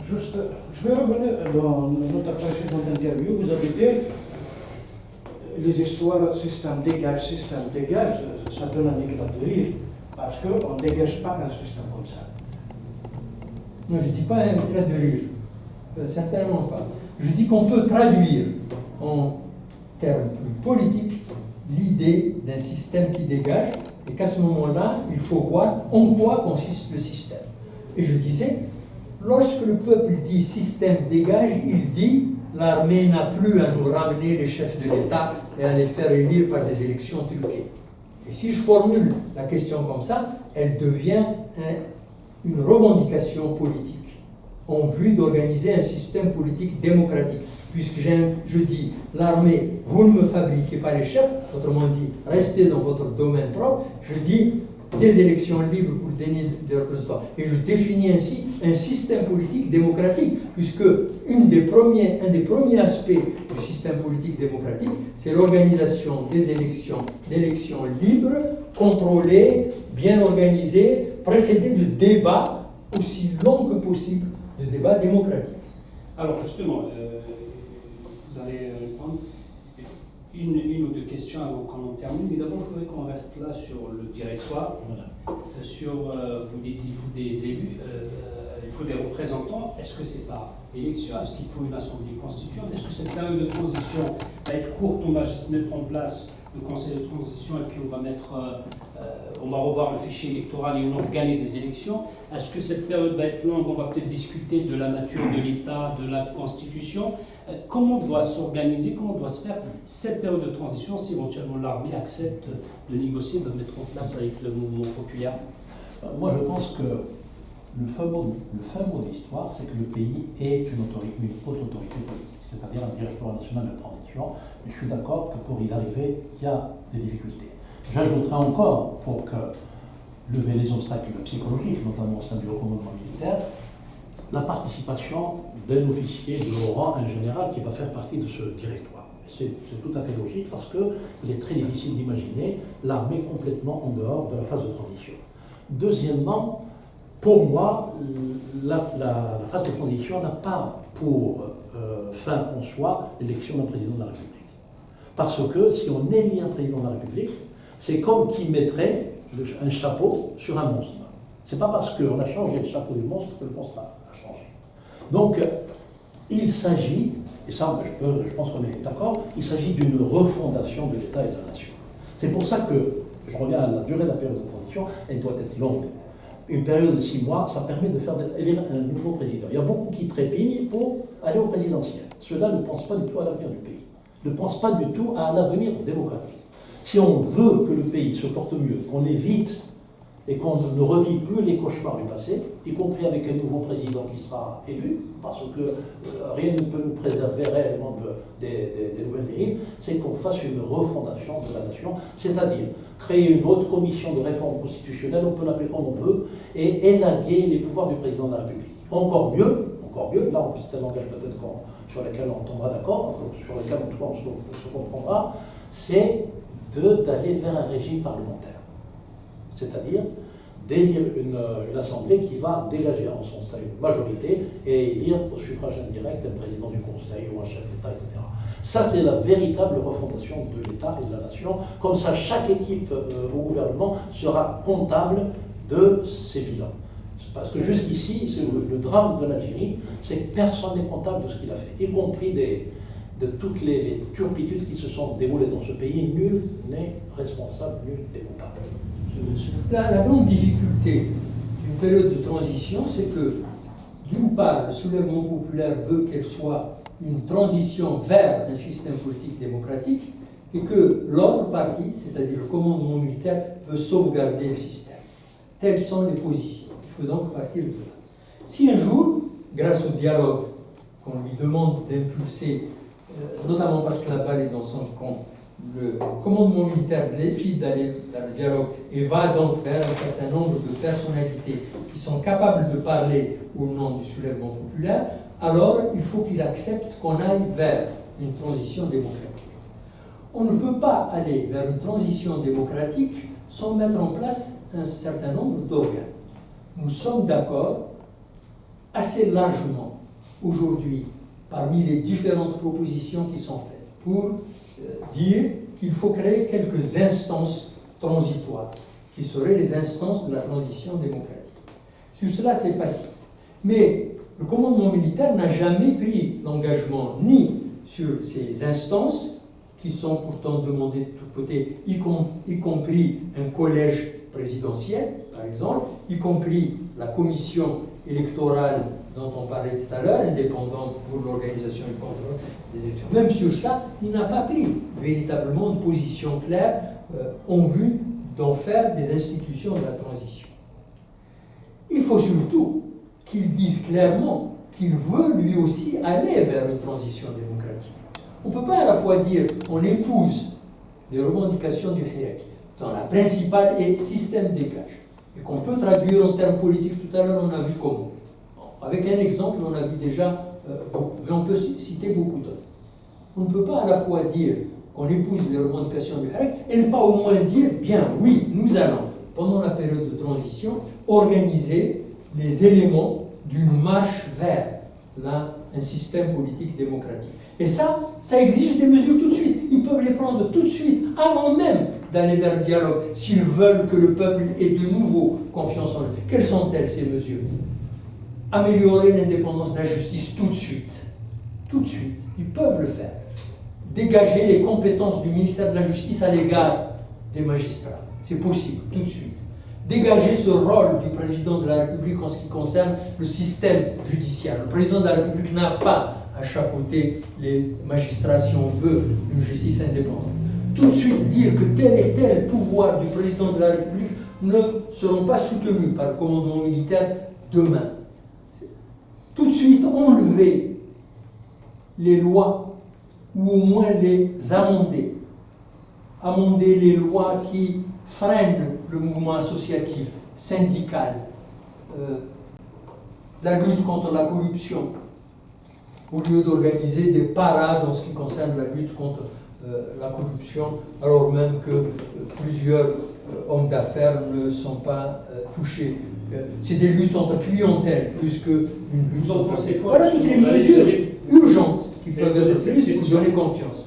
Juste, je vais revenir dans notre précédente interview. Vous avez dit les histoires système dégage, ça donne un éclat de rire, parce qu'on ne dégage pas un système comme ça. Non, je ne dis pas un éclat de rire, certainement pas. Je dis qu'on peut traduire en termes plus politiques l'idée d'un système qui dégage, et qu'à ce moment-là, il faut voir en quoi consiste le système. Et je disais, lorsque le peuple dit système dégage, il dit l'armée n'a plus à nous ramener les chefs de l'État et à les faire élire par des élections truquées. Et si je formule la question comme ça, elle devient une revendication politique en vue d'organiser un système politique démocratique. Puisque je dis, l'armée, vous ne me fabriquez pas les chefs, autrement dit, restez dans votre domaine propre, je dis des élections libres pour le déni des représentants. Et je définis ainsi un système politique démocratique, puisque un des premiers aspects du système politique démocratique, c'est l'organisation d'élections libres, contrôlées, bien organisées, précédées de débats aussi longs que possible, de débats démocratiques. Alors justement, vous allez répondre une ou deux questions avant qu'on en termine, mais d'abord je voudrais qu'on reste là sur le directoire, voilà. Vous dites il faut des élus, il faut des représentants. Est-ce que c'est par élection? Est-ce qu'il faut une assemblée constituante? Est-ce que cette période de transition va être courte? On va juste mettre en place le conseil de transition et puis on va revoir le fichier électoral et on organise les élections. Est-ce que cette période va être longue? On va peut-être discuter de la nature de l'État, de la Constitution. Comment doit s'organiser, comment doit se faire cette période de transition si éventuellement l'armée accepte de négocier, de mettre en place avec le mouvement populaire? Moi, je pense que le fin mot de l'histoire, c'est que le pays est une haute autorité politique, c'est-à-dire un directoire national de transition. Mais je suis d'accord que pour y arriver, il y a des difficultés. J'ajouterai encore, pour lever les obstacles psychologiques, notamment au sein du commandement militaire, la participation d'un officier de haut rang, un général, qui va faire partie de ce directoire. C'est tout à fait logique parce qu'il est très difficile d'imaginer l'armée complètement en dehors de la phase de transition. Deuxièmement, pour moi, la phase de transition n'a pas pour fin en soi l'élection d'un président de la République. Parce que si on élit un président de la République, c'est comme qui mettrait un chapeau sur un monstre. C'est pas parce qu'on a changé le chapeau du monstre que le monstre a changé. Donc, il s'agit, et ça je pense qu'on est d'accord, il s'agit d'une refondation de l'État et de la nation. C'est pour ça que, je reviens à la durée de la période de transition, elle doit être longue. Une période de 6 mois, ça permet de faire élire un nouveau président. Il y a beaucoup qui trépignent pour aller au présidentiel. Ceux-là ne pensent pas du tout à l'avenir du pays, ne pensent pas du tout à un avenir démocratique. Si on veut que le pays se porte mieux, qu'on évite et qu'on ne revit plus les cauchemars du passé, y compris avec un nouveau président qui sera élu, parce que rien ne peut nous préserver réellement des nouvelles dérives, c'est qu'on fasse une refondation de la nation, c'est-à-dire créer une autre commission de réforme constitutionnelle, on peut l'appeler comme on veut, et élaguer les pouvoirs du président de la République. Encore mieux, là c'est un langage peut-être sur lequel on tombera d'accord, sur lequel en tout cas on se comprendra, c'est d'aller vers un régime parlementaire. C'est-à-dire d'élire une assemblée qui va dégager en son sein une majorité et élire au suffrage indirect un président du Conseil ou un chef d'État, etc. Ça, c'est la véritable refondation de l'État et de la nation. Comme ça, chaque équipe au gouvernement sera comptable de ses bilans. Parce que jusqu'ici, c'est le drame de l'Algérie, c'est que personne n'est comptable de ce qu'il a fait, y compris de toutes les turpitudes qui se sont déroulées dans ce pays. Nul n'est responsable, nul n'est coupable. La grande difficulté d'une période de transition, c'est que, d'une part, le soulèvement populaire veut qu'elle soit une transition vers un système politique démocratique, et que l'autre partie, c'est-à-dire le commandement militaire, veut sauvegarder le système. Telles sont les positions. Il faut donc partir de là. Si un jour, grâce au dialogue qu'on lui demande d'impulser, notamment parce que la balle est dans son camp, le commandement militaire décide d'aller vers le dialogue et va donc vers un certain nombre de personnalités qui sont capables de parler au nom du soulèvement populaire, alors il faut qu'il accepte qu'on aille vers une transition démocratique. On ne peut pas aller vers une transition démocratique sans mettre en place un certain nombre d'organes. Nous sommes d'accord assez largement aujourd'hui parmi les différentes propositions qui sont faites pour dire qu'il faut créer quelques instances transitoires, qui seraient les instances de la transition démocratique. Sur cela, c'est facile. Mais le commandement militaire n'a jamais pris l'engagement ni sur ces instances, qui sont pourtant demandées de tous côtés, y compris un collège présidentiel, par exemple, y compris la commission électorale dont on parlait tout à l'heure, indépendante pour l'organisation et le contrôle des élections. Même sur ça, il n'a pas pris véritablement une position claire en vue d'en faire des institutions de la transition. Il faut surtout qu'il dise clairement qu'il veut lui aussi aller vers une transition démocratique. On ne peut pas à la fois dire on épouse les revendications du Hirak, dans la principale est système dégage, et qu'on peut traduire en termes politiques. Tout à l'heure, on a vu comment. Avec un exemple, on a vu déjà beaucoup, mais on peut citer beaucoup d'autres. On ne peut pas à la fois dire qu'on épouse les revendications du Hirak et ne pas au moins dire, bien, oui, nous allons, pendant la période de transition, organiser les éléments d'une marche vers un système politique démocratique. Et ça exige des mesures tout de suite. Ils peuvent les prendre tout de suite, avant même d'aller vers le dialogue, s'ils veulent que le peuple ait de nouveau confiance en eux. Quelles sont-elles, ces mesures? Améliorer l'indépendance de la justice tout de suite. Tout de suite. Ils peuvent le faire. Dégager les compétences du ministère de la Justice à l'égard des magistrats. C'est possible, tout de suite. Dégager ce rôle du président de la République en ce qui concerne le système judiciaire. Le président de la République n'a pas à chapeauter les magistrats si on veut une justice indépendante. Tout de suite dire que tel et tel pouvoir du président de la République ne seront pas soutenus par le commandement militaire demain. Tout de suite enlever les lois ou au moins les amender. Amender les lois qui freinent le mouvement associatif, syndical, la lutte contre la corruption, au lieu d'organiser des parades en ce qui concerne la lutte contre la corruption, alors même que plusieurs hommes d'affaires ne sont pas touchés. C'est des luttes entre clientèles plus qu'une lutte. Vous en pensez quoi? Voilà toutes les mesures urgentes qui peuvent être prises pour donner confiance.